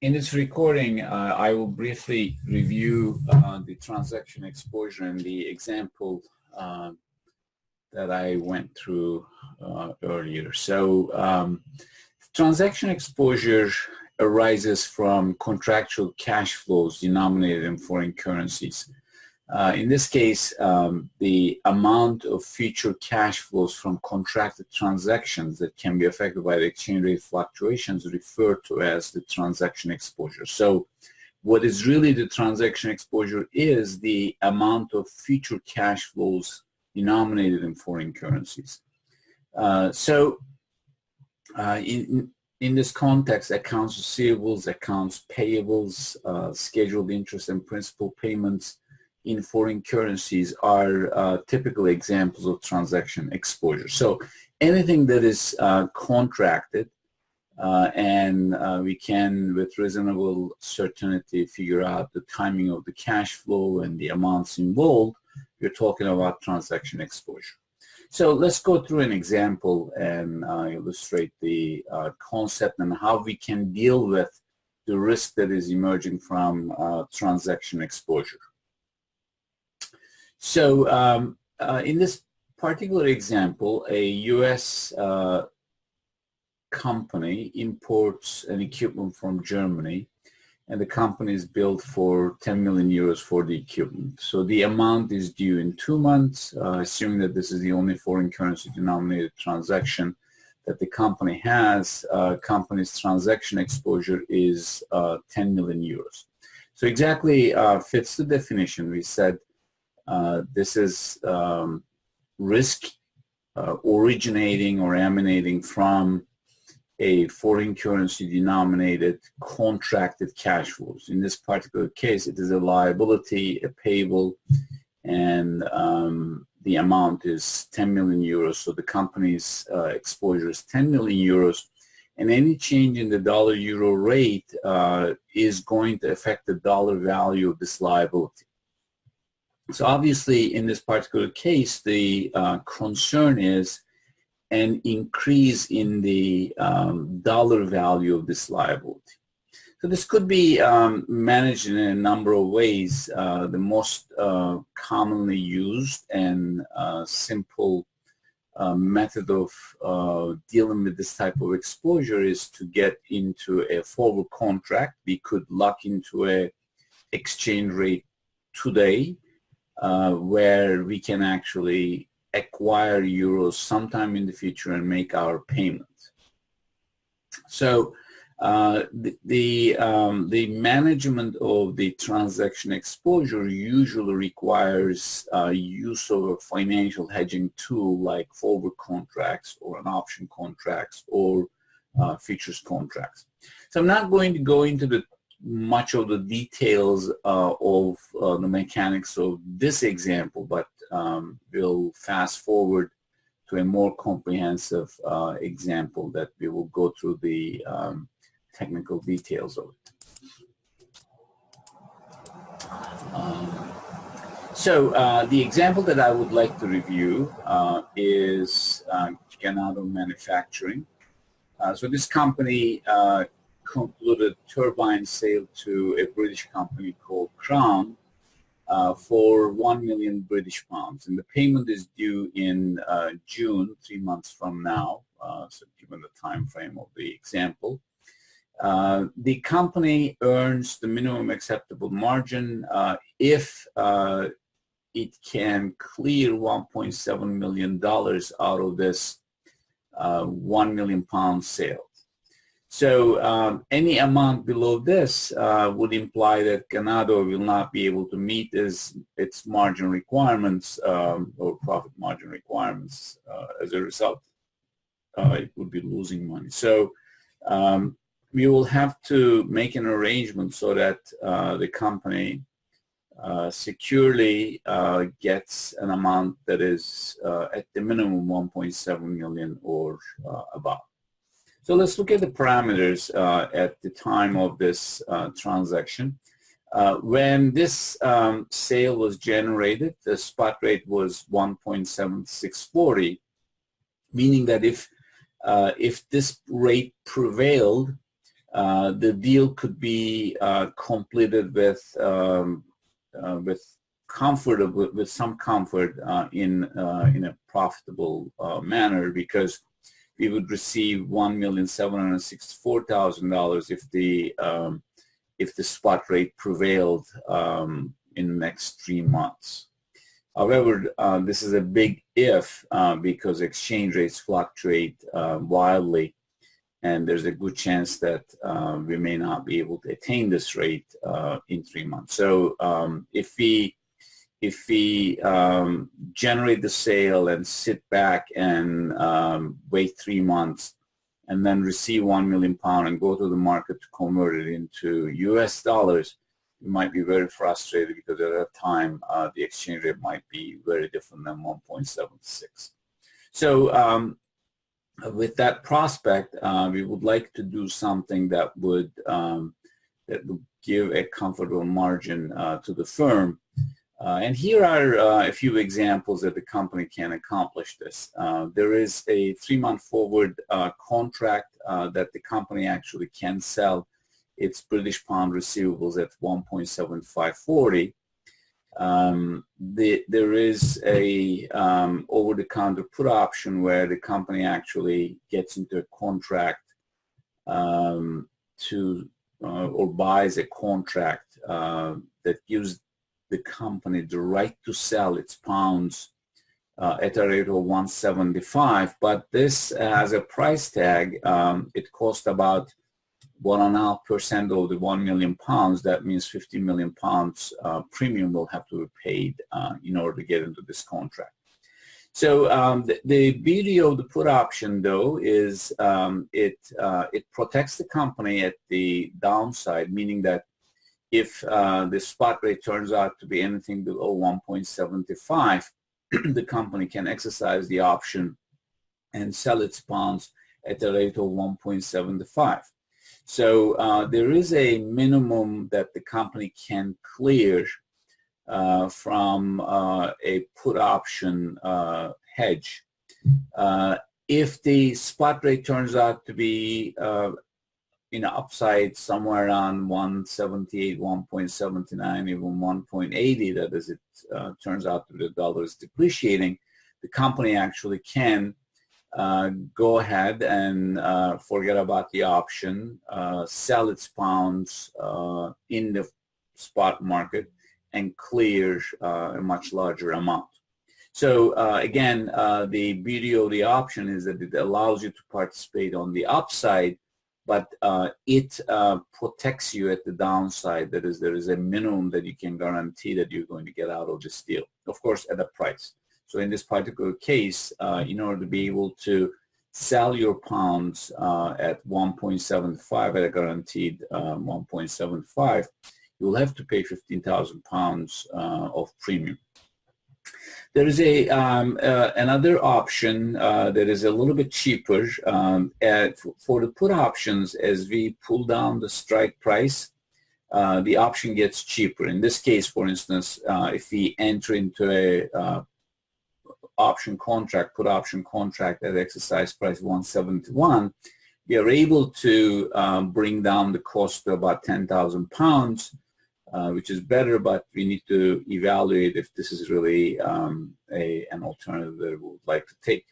In this recording, I will briefly review the transaction exposure and the example that I went through earlier. So, transaction exposure arises from contractual cash flows denominated in foreign currencies. In this case, the amount of future cash flows from contracted transactions that can be affected by the exchange rate fluctuations referred to as the transaction exposure. So what is really the transaction exposure is the amount of future cash flows denominated in foreign currencies. In this context, accounts receivables, accounts payables, scheduled interest and principal payments in foreign currencies are typical examples of transaction exposure. So anything that is contracted and we can with reasonable certainty figure out the timing of the cash flow and the amounts involved, we're talking about transaction exposure. So let's go through an example and illustrate the concept and how we can deal with the risk that is emerging from transaction exposure. So in this particular example, a U.S. company imports an equipment from Germany, and the company is billed for 10 million euros for the equipment. So the amount is due in 2 months, assuming that this is the only foreign currency denominated transaction that the company has. Company's transaction exposure is 10 million euros. So exactly fits the definition. We said this is risk originating or emanating from a foreign currency denominated contracted cash flows. In this particular case, it is a liability, a payable, and the amount is 10 million euros. So the company's exposure is 10 million euros, and any change in the dollar-euro rate is going to affect the dollar value of this liability. So obviously, in this particular case, the concern is an increase in the dollar value of this liability. So this could be managed in a number of ways. The most commonly used and simple method of dealing with this type of exposure is to get into a forward contract. We could lock into a exchange rate today, where we can actually acquire euros sometime in the future and make our payments. So the management of the transaction exposure usually requires use of a financial hedging tool like forward contracts or an option contracts or futures contracts. So I'm not going to go into much of the details of the mechanics of this example, but we'll fast forward to a more comprehensive example that we will go through the technical details of it. So the example that I would like to review is Ganado Manufacturing. So this company concluded turbine sale to a British company called Crown for 1 million British pounds, and the payment is due in June, 3 months from now, so given the time frame of the example. The company earns the minimum acceptable margin if it can clear $1.7 million out of this 1 million pound sale. So any amount below this would imply that Ganado will not be able to meet its margin requirements or profit margin requirements. As a result, it would be losing money. So we will have to make an arrangement so that the company securely gets an amount that is at the minimum 1.7 million or above. So let's look at the parameters at the time of this transaction. When this sale was generated, the spot rate was 1.7640, meaning that if this rate prevailed, The deal could be completed with some comfort in a profitable manner, because we would receive $1,764,000 if the spot rate prevailed in the next 3 months. However, this is a big if, because exchange rates fluctuate wildly, and there's a good chance that we may not be able to attain this rate in 3 months. So if we generate the sale and sit back and wait 3 months and then receive £1 million and go to the market to convert it into US dollars, you might be very frustrated, because at that time the exchange rate might be very different than 1.76. So with that prospect, we would like to do something that would give a comfortable margin to the firm. And here are a few examples that the company can accomplish this. There is a 3-month forward contract that the company actually can sell its British pound receivables at 1.7540. There is a over-the-counter put option where the company actually gets into a contract or buys a contract that gives the company the right to sell its pounds at a rate of 175, but this has a price tag. It costs about 1.5% of the £1 million. That means £50 million premium will have to be paid in order to get into this contract. So the beauty of the put option, though, is it protects the company at the downside, meaning that if the spot rate turns out to be anything below 1.75, the company can exercise the option and sell its pounds at a rate of 1.75. So there is a minimum that the company can clear from a put option hedge. If the spot rate turns out to be upside somewhere around 178, 1.79, even 1.80, that is, it turns out that the dollar is depreciating, the company actually can go ahead and forget about the option, sell its pounds in the spot market, and clear a much larger amount. So again, the beauty of the option is that it allows you to participate on the upside, but it protects you at the downside. That is, there is a minimum that you can guarantee that you're going to get out of this deal, of course, at a price. So in this particular case, in order to be able to sell your pounds at 1.75 at a guaranteed 1.75, you'll have to pay 15,000 pounds of premium. There is another option that is a little bit cheaper. For the put options, as we pull down the strike price, the option gets cheaper. In this case, for instance, if we enter into a put option contract at exercise price 171, we are able to bring down the cost to about 10,000 pounds, which is better, but we need to evaluate if this is really an alternative that we would like to take.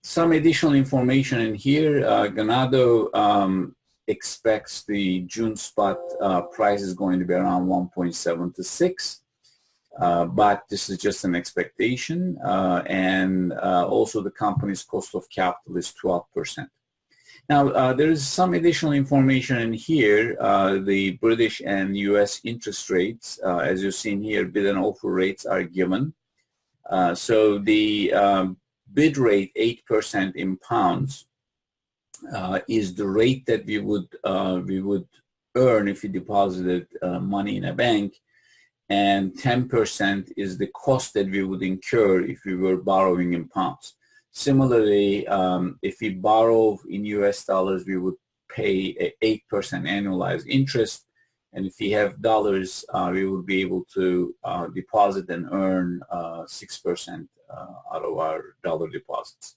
Some additional information in here. Ganado expects the June spot price is going to be around 1.76. But this is just an expectation, and also the company's cost of capital is 12%. Now, there is some additional information in here. The British and U.S. interest rates, as you've seen here, bid and offer rates are given. So the bid rate, 8% in pounds, is the rate that we would earn if we deposited money in a bank, and 10% is the cost that we would incur if we were borrowing in pounds. Similarly, if we borrow in US dollars, we would pay 8% annualized interest, and if we have dollars, we would be able to deposit and earn 6% out of our dollar deposits.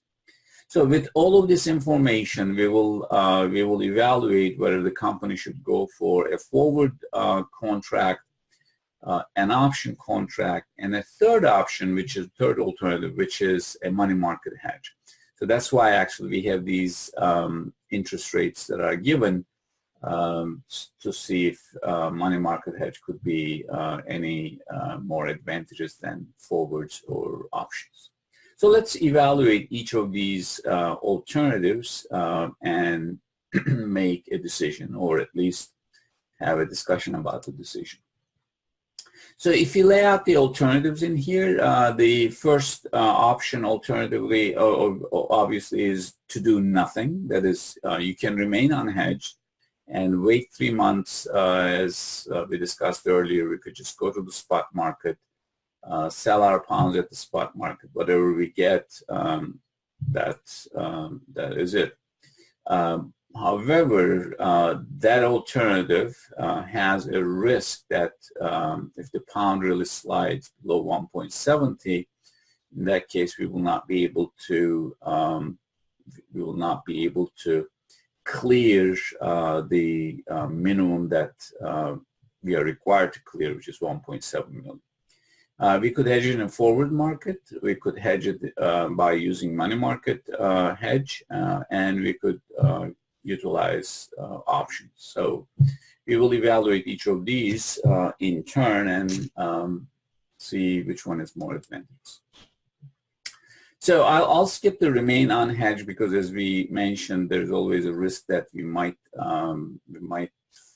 So with all of this information, we will evaluate whether the company should go for a forward contract, an option contract, and a third option, which is third alternative, which is a money market hedge. So that's why actually we have these interest rates that are given to see if money market hedge could be any more advantageous than forwards or options. So let's evaluate each of these alternatives and make a decision, or at least have a discussion about the decision. So if you lay out the alternatives in here, the first option alternatively obviously is to do nothing. That is, you can remain unhedged and wait 3 months. As we discussed earlier, we could just go to the spot market, sell our pounds at the spot market. Whatever we get, that is it. However, that alternative has a risk that if the pound really slides below 1.70, in that case we will not be able to clear the minimum that we are required to clear, which is 1.7 million. We could hedge it in a forward market. We could hedge it by using money market hedge, and we could utilize options. So we will evaluate each of these in turn and see which one is more advantageous. So I'll skip the remain unhedged because, as we mentioned, there's always a risk that we might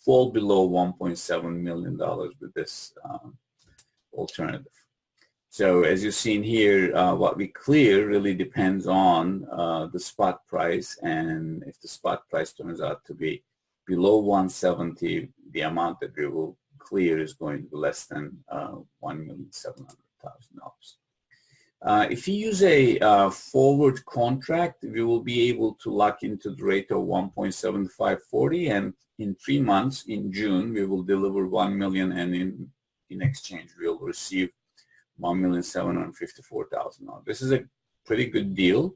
fall below $1.7 million with this alternative. So as you've seen here, what we clear really depends on the spot price, and if the spot price turns out to be below 170, the amount that we will clear is going to be less than $1,700,000. If you use a forward contract, we will be able to lock into the rate of 1.7540, and in 3 months, in June, we will deliver 1 million, and in exchange we will receive $1,754,000. This is a pretty good deal.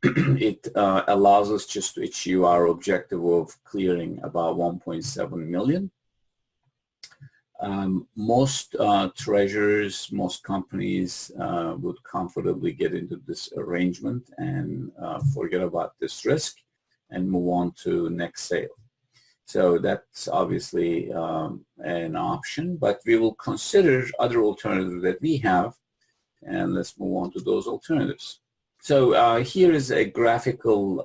It allows us just to achieve our objective of clearing about 1.7 million. Most treasurers, most companies would comfortably get into this arrangement and forget about this risk and move on to next sale. So that's obviously an option, but we will consider other alternatives that we have, and let's move on to those alternatives. So here is a graphical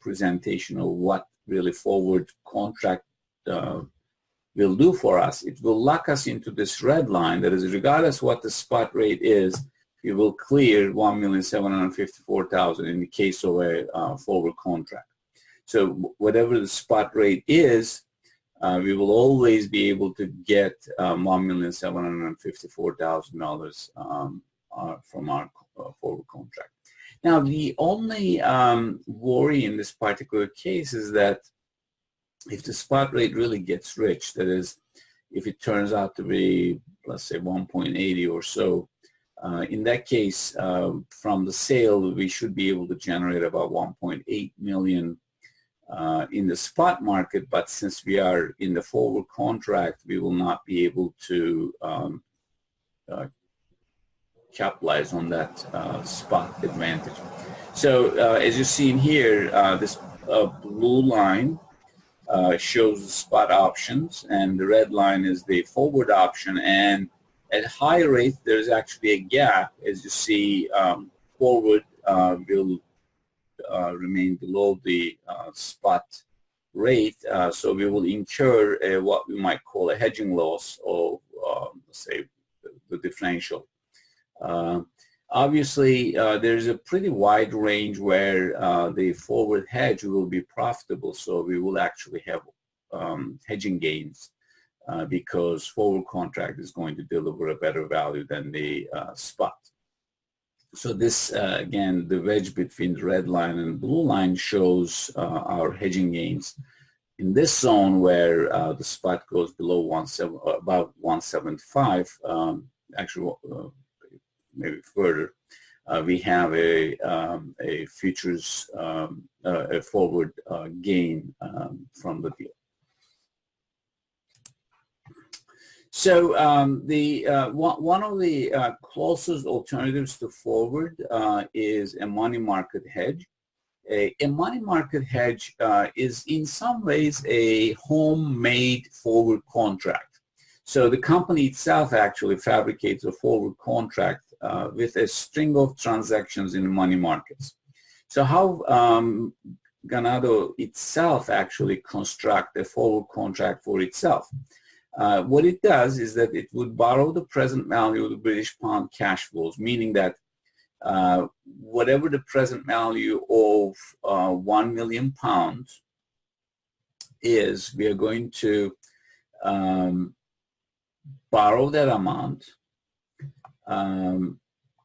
presentation of what really forward contract will do for us. It will lock us into this red line, that is, regardless what the spot rate is, we will clear 1,754,000 in the case of a forward contract. So whatever the spot rate is, we will always be able to get $1,754,000 from our forward contract. Now, the only worry in this particular case is that if the spot rate really gets rich, that is, if it turns out to be, let's say, 1.80 or so, in that case, from the sale, we should be able to generate about 1.8 million in the spot market, but since we are in the forward contract, we will not be able to capitalize on that spot advantage. So as you've seen here, this blue line shows the spot options, and the red line is the forward option, and at high rate there's actually a gap. As you see, forward will remain below the spot rate, so we will incur what we might call a hedging loss, or let's say the differential. Obviously, there's a pretty wide range where the forward hedge will be profitable, so we will actually have hedging gains because forward contract is going to deliver a better value than the spot. So this, again, the wedge between the red line and blue line shows our hedging gains. In this zone where the spot goes below about 175, actually maybe further, we have a futures, a forward gain from the deal. So one of the closest alternatives to forward is a money market hedge. A money market hedge is in some ways a homemade forward contract. So the company itself actually fabricates a forward contract with a string of transactions in money markets. So how Ganado itself actually construct a forward contract for itself? What it does is that it would borrow the present value of the British pound cash flows, meaning that whatever the present value of 1 million pounds is, we are going to borrow that amount,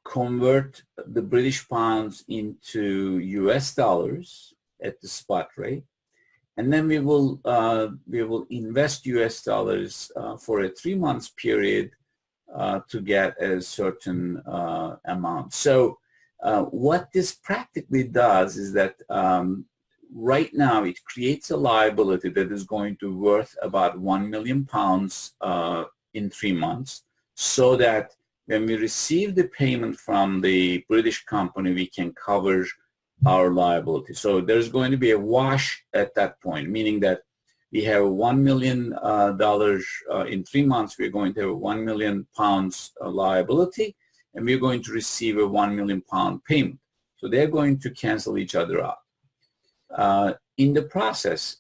convert the British pounds into US dollars at the spot rate, and then we will invest US dollars for a 3 months period to get a certain amount. So what this practically does is that right now it creates a liability that is going to worth about 1 million pounds in 3 months, so that when we receive the payment from the British company, we can cover our liability. So there's going to be a wash at that point, meaning that we have $1 million in 3 months. We're going to have a 1 million pounds liability, and we're going to receive a 1 million pound payment. So they're going to cancel each other out. In the process,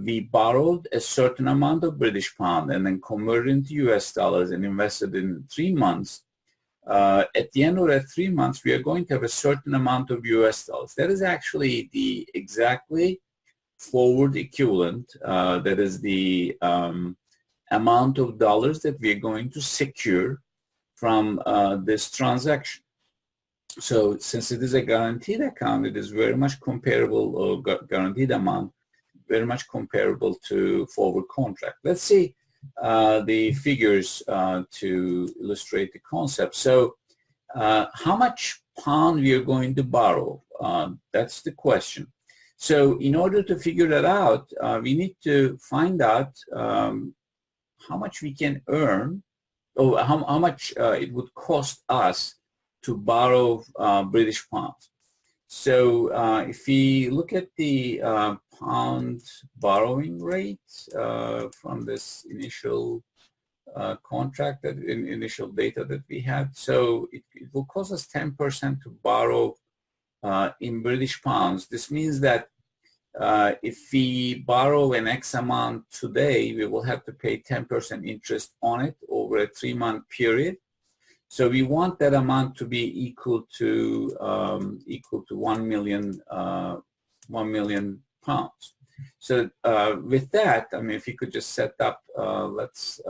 we borrowed a certain amount of British pound and then converted into US dollars and invested in 3 months. At the end of that 3 months, we are going to have a certain amount of US dollars. That is actually the exactly forward equivalent. That is the amount of dollars that we are going to secure from this transaction. So since it is a guaranteed account, it is very much comparable, or guaranteed amount, very much comparable to forward contract. Let's see the figures to illustrate the concept. So how much pound we are going to borrow? That's the question. So in order to figure that out, we need to find out how much we can earn, or how much it would cost us to borrow British pounds. So if we look at the pound borrowing rate from this initial contract, that initial data that we had, so it will cost us 10% to borrow in British pounds. This means that if we borrow an X amount today, we will have to pay 10% interest on it over a 3-month period. So we want that amount to be equal to 1 million pounds. So with that, I mean, if you could just set up, let's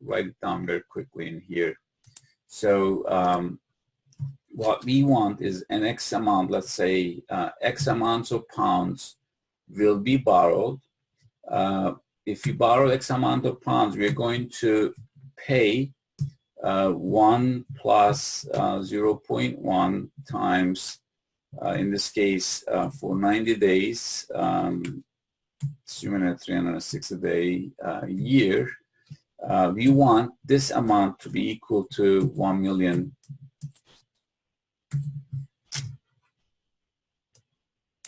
write it down very quickly in here. So what we want is an X amount, let's say X amounts of pounds will be borrowed. If you borrow X amount of pounds, we're going to pay 1 plus 0.1 times, in this case, for 90 days, assuming a 360-day year, we want this amount to be equal to 1 million.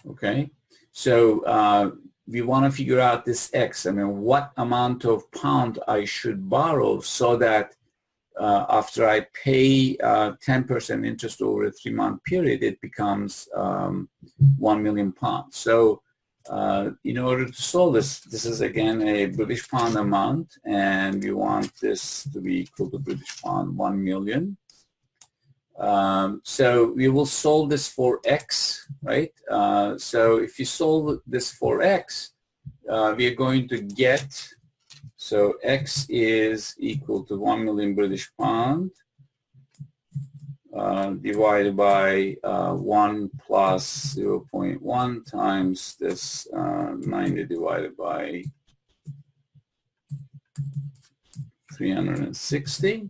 Okay, so we want to figure out this X. I mean, what amount of pound I should borrow so that after I pay 10% interest over a 3-month period, it becomes 1 million pounds. So in order to solve this, this is again a British pound amount, and we want this to be equal to British pound 1 million. So we will solve this for X, right? So if you solve this for X, we are going to get, so X is equal to 1 million British pound divided by 1 plus 0.1 times this 90 divided by 360.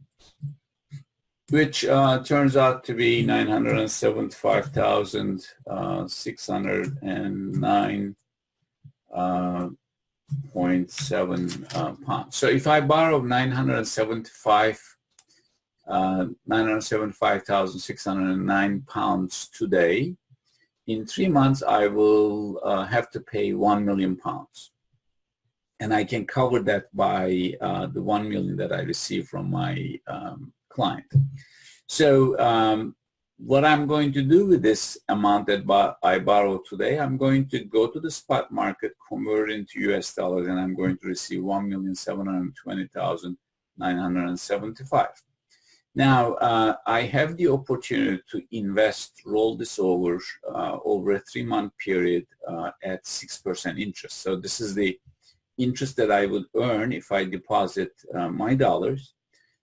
which turns out to be 975,609.7 pounds. So if I borrow 975,609 pounds today, in 3 months I will have to pay 1 million pounds. And I can cover that by the 1 million that I receive from my client. So what I'm going to do with this amount that I borrow today, I'm going to go to the spot market, convert it into US dollars, and I'm going to receive 1,720,975. Now, I have the opportunity to invest, roll this over a 3-month period at 6% interest. So this is the interest that I would earn if I deposit my dollars.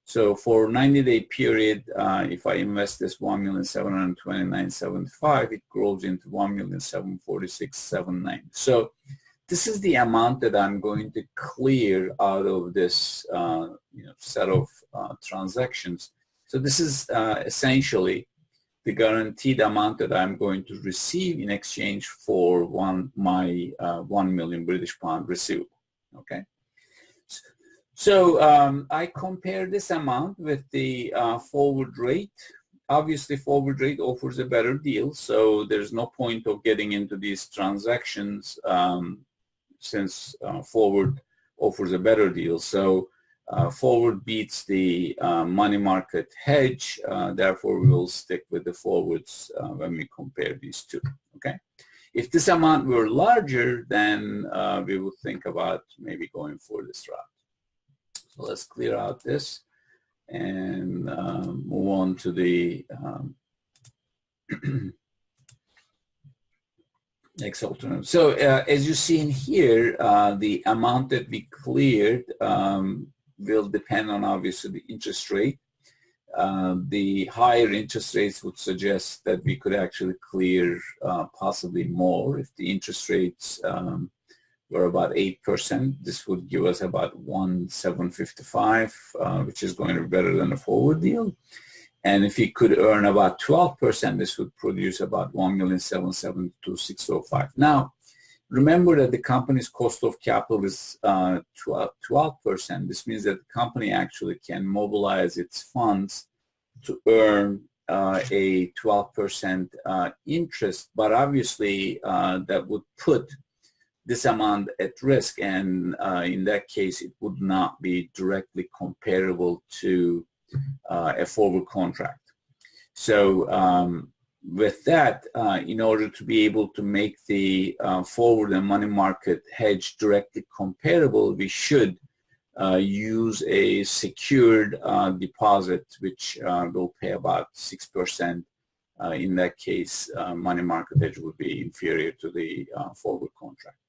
So for 90-day period, if I invest this 1,729,975, it grows into 1,746,790. So this is the amount that I'm going to clear out of this set of transactions. So this is essentially the guaranteed amount that I'm going to receive in exchange for my 1 million British pound receivable. Okay. So I compare this amount with the forward rate. Obviously, forward rate offers a better deal, so there's no point of getting into these transactions since forward offers a better deal. So forward beats the money market hedge. Therefore, we will stick with the forwards when we compare these two. Okay. If this amount were larger, then we would think about maybe going for this route. So let's clear out this and move on to the next alternative. So as you see in here, the amount that we cleared will depend on obviously the interest rate. The higher interest rates would suggest that we could actually clear possibly more. If the interest rates were about 8%, this would give us about 1,755, which is going to be better than a forward deal. And if we could earn about 12%, this would produce about 1,772,605. Now, remember that the company's cost of capital is 12%. This means that the company actually can mobilize its funds to earn a 12% interest, but obviously that would put this amount at risk, and in that case, it would not be directly comparable to a forward contract. So with that, in order to be able to make the forward and money market hedge directly comparable, we should use a secured deposit, which will pay about 6%. In that case, money market hedge would be inferior to the forward contract.